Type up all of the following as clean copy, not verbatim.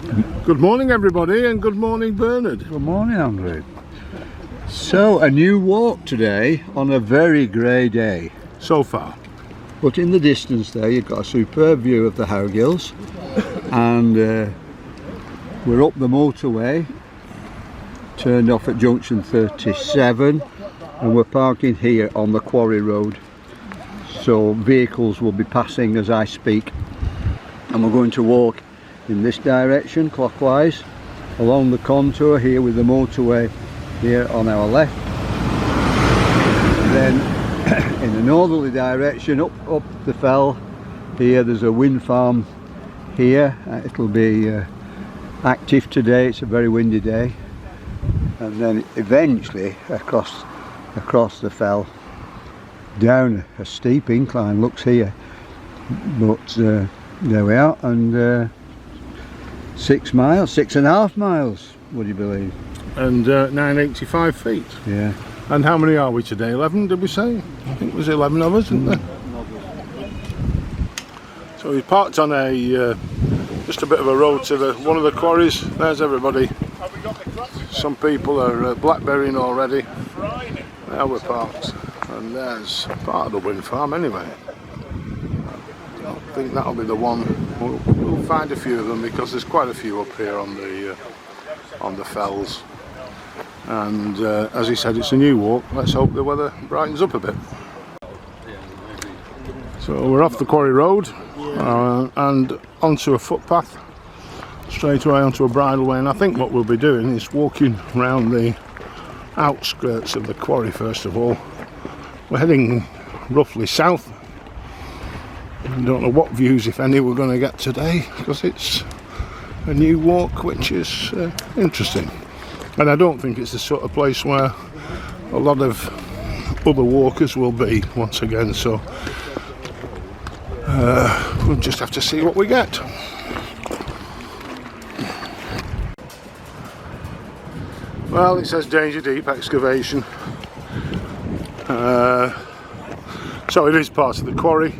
Good morning everybody, and good morning Bernard. Good morning, Andrew. So, a new walk today on a very grey day. So far. But in the distance there you've got a superb view of the Howgills, and we're up the motorway, turned off at junction 37, and we're parking here on the quarry road. So vehicles will be passing as I speak, and we're going to walk in this direction clockwise along the contour here with the motorway here on our left, and then in a northerly direction up the fell here. There's a wind farm here. It'll be active today, it's a very windy day, and then eventually across the fell down a steep incline. Looks here, but there we are, and 6.5 miles, would you believe? And 985 feet. Yeah. And how many are we today? 11, did we say? I think it was 11 of us, isn't there? So we parked on a just a bit of a road to one of the quarries. There's everybody. Some people are blackberrying already. There we're parked, and there's part of the wind farm anyway. I think that'll be the one. We'll find a few of them because there's quite a few up here on the fells. And as he said, it's a new walk. Let's hope the weather brightens up a bit. So we're off the quarry road and onto a footpath, straight away onto a bridleway. And I think what we'll be doing is walking around the outskirts of the quarry first of all. We're heading roughly south. I don't know what views, if any, we're going to get today, because it's a new walk which is interesting. And I don't think it's the sort of place where a lot of other walkers will be once again, so we'll just have to see what we get. Well, it says danger deep excavation, so it is part of the quarry.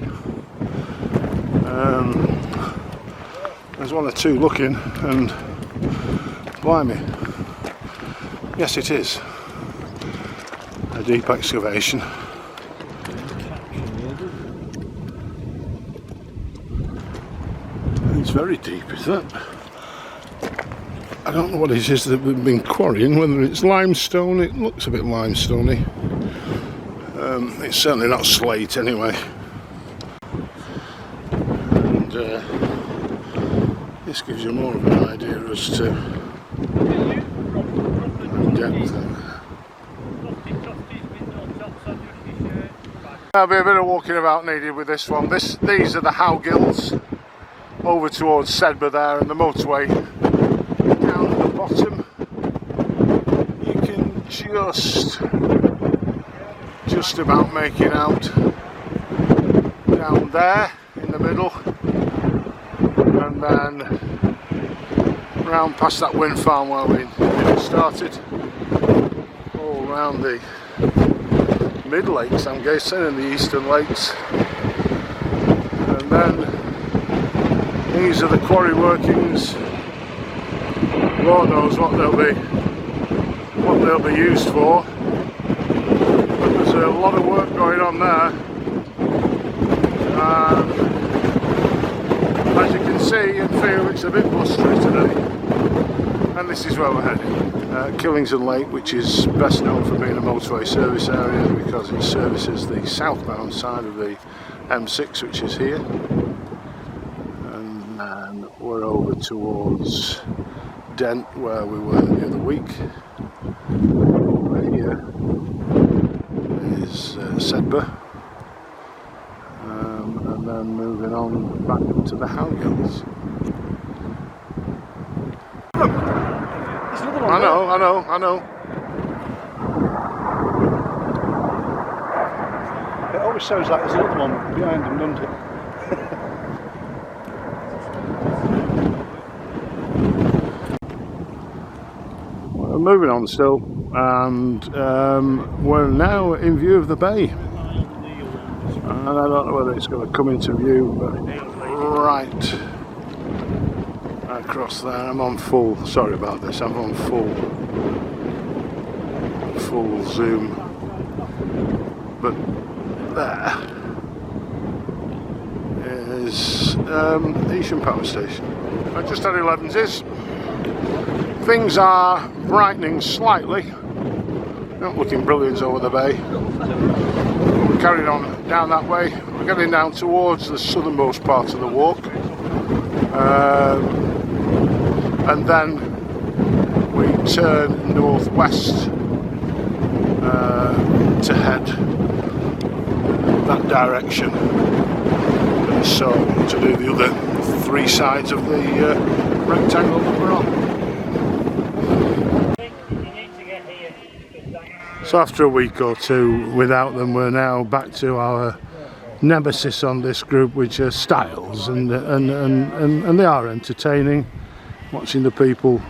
There's one or two looking, and blimey, yes it is a deep excavation. It's very deep, isn't it? I don't know what it is that we've been quarrying, whether it's limestone. It looks a bit limestoney. It's certainly not slate anyway. This gives you more of an idea as to depth. There'll be a bit of walking about needed with this one. These are the Howgills over towards Sedbergh there, and the motorway down at the bottom. You can just about make it out down there in the middle, and then round past that wind farm where we started, all round the mid lakes, I'm guessing, and the eastern lakes, and then these are the quarry workings. Lord knows what they'll be used for, but there's a lot of work going on there. As you can see and feel, it's a bit blustery today, and this is where we're heading. Killington Lake, which is best known for being a motorway service area because it services the southbound side of the M6, which is here, and then we're over towards Dent where we were the other week. Over here is Sedbergh. And then moving on back up to the Howgills. I know. It always sounds like there's another one behind them, doesn't it? Well, moving on still, and we're now in view of the bay. And I don't know whether it's going to come into view, but right across there. I'm on full, sorry about this, I'm on full zoom, but there is Easham Power Station. I just had 11s. Things are brightening slightly, not looking brilliant over the bay. We're carrying on down that way. We're getting down towards the southernmost part of the walk, and then we turn northwest to head that direction, and so to do the other 3 sides of the rectangle that we're on. So after a week or two without them, we're now back to our nemesis on this group, which are styles, and they are entertaining, watching the people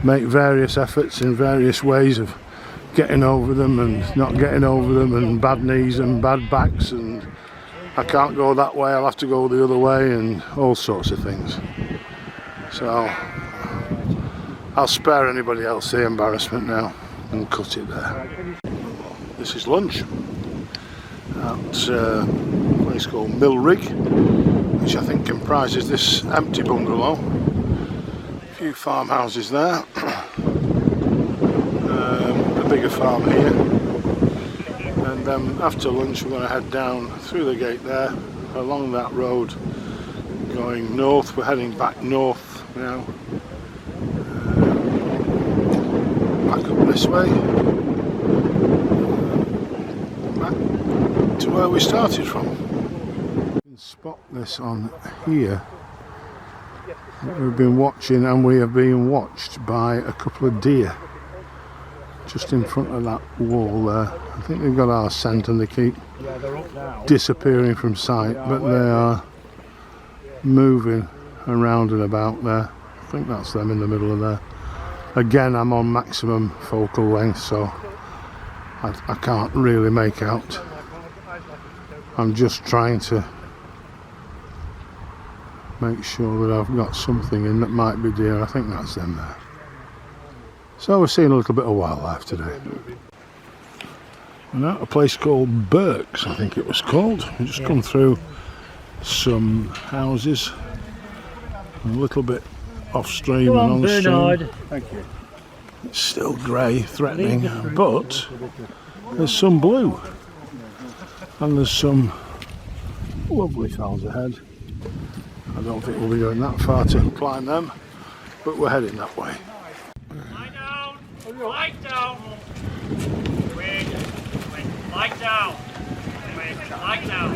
make various efforts in various ways of getting over them and not getting over them, and bad knees and bad backs, and I can't go that way, I'll have to go the other way, and all sorts of things. So I'll spare anybody else the embarrassment now and cut it there. This is lunch at a place called Millrigg, which I think comprises this empty bungalow. A few farmhouses there, a bigger farm here, and then after lunch we're going to head down through the gate there, along that road, going north. We're heading back north now. Back up this way, back to where we started from. You can spot this on here. We've been watching, and we have been watched by a couple of deer just in front of that wall there. I think they've got our scent and they keep disappearing from sight, but they are moving around and about there. I think that's them in the middle of there. Again, I'm on maximum focal length, so I can't really make out. I'm just trying to make sure that I've got something in that might be deer. I think that's them there. So we're seeing a little bit of wildlife today. And at a place called Birks, I think it was called. We just come through some houses, a little bit off stream and on stream. Thank you. It's still grey, threatening, but there's some blue, and there's some lovely fells ahead. I don't think we'll be going that far to climb them, but we're heading that way. Lie down! Lie down! Wait. Lie down! Wait. Lie down!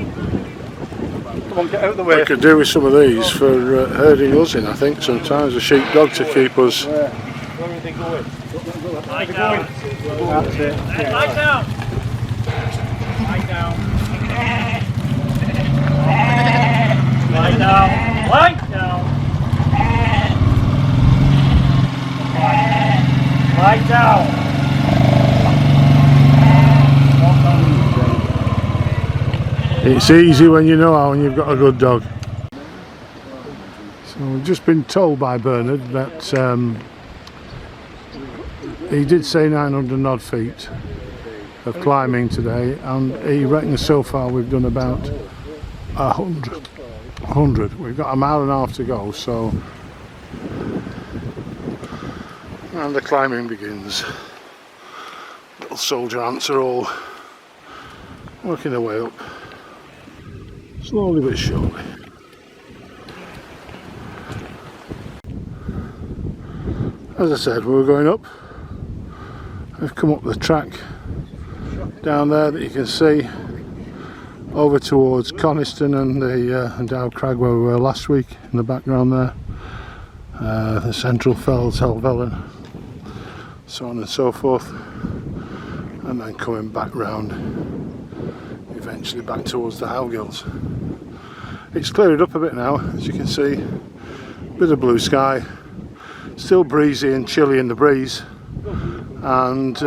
Come on, get out of the way. We could do with some of these for herding us in, I think, sometimes, a sheepdog to keep us. Where are they going? Lie down! That's it. Lie down! Lie down! Lie down! Lie down! Lie down! It's easy when you know how, and you've got a good dog. So we've just been told by Bernard that he did say 900 odd feet of climbing today, and he reckons so far we've done about 100. We've got a mile and a half to go, so, and the climbing begins. Little soldier ants are all working their way up, slowly but surely. As I said, we were going up. We've come up the track down there that you can see over towards Coniston and the Dow Crag where we were last week in the background there. The Central Fells, Helvellyn, so on and so forth, and then coming back round eventually back towards the Howgills. It's cleared up a bit now, as you can see. Bit of blue sky, still breezy and chilly in the breeze, and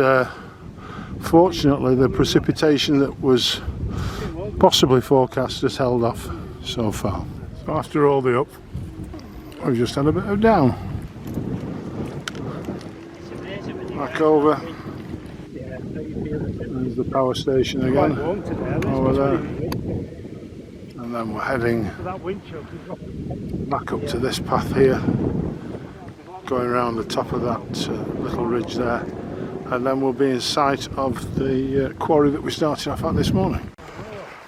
fortunately the precipitation that was possibly forecast has held off so far. So after all the up we've just had a bit of down. Back over. There's the power station again. Over there. And then we're heading back up to this path here. Going around the top of that little ridge there. And then we'll be in sight of the quarry that we started off at this morning.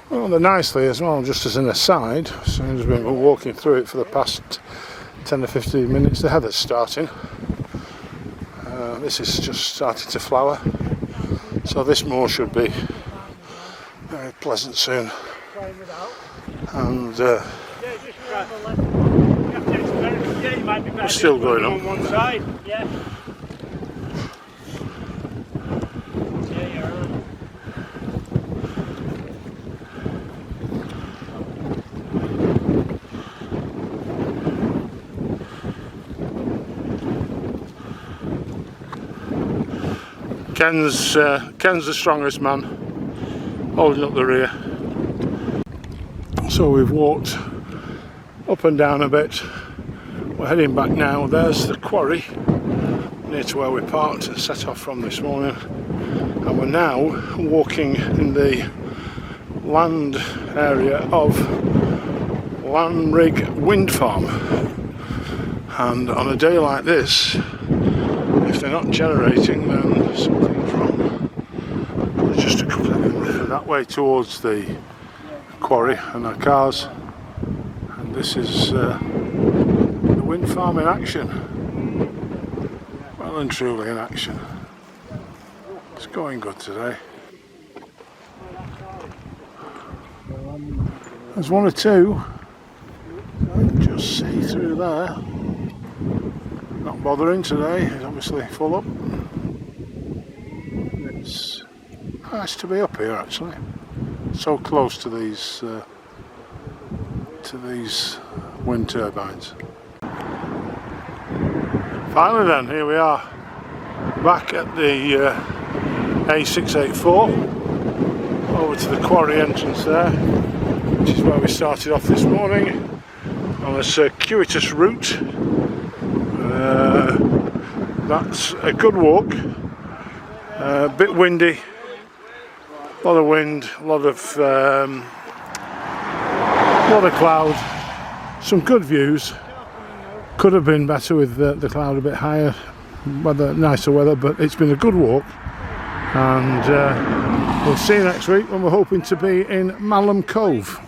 Well, nicely as well, just as an aside, so as we've been walking through it for the past 10 to 15 minutes, the heather's starting. This is just starting to flower, so this moor should be very pleasant soon. And we're still going on. One side. Yeah. Ken's the strongest man, holding up the rear. So we've walked up and down a bit. We're heading back now. There's the quarry near to where we parked and set off from this morning. And we're now walking in the land area of Millrigg wind farm. And on a day like this, if they're not generating, then something's wrong. There's just a couple of them that way towards the quarry and our cars. And this is the wind farm in action. Well and truly in action. It's going good today. There's one or two. I can just see through there. Not bothering today, it's obviously full up. It's nice to be up here actually, so close to these wind turbines. Finally then, here we are, back at the A684, over to the quarry entrance there, which is where we started off this morning, on a circuitous route. That's a good walk, a bit windy, a lot of wind, a lot of cloud, some good views. Could have been better with the cloud a bit higher, nicer weather, but it's been a good walk. And we'll see you next week when we're hoping to be in Malham Cove.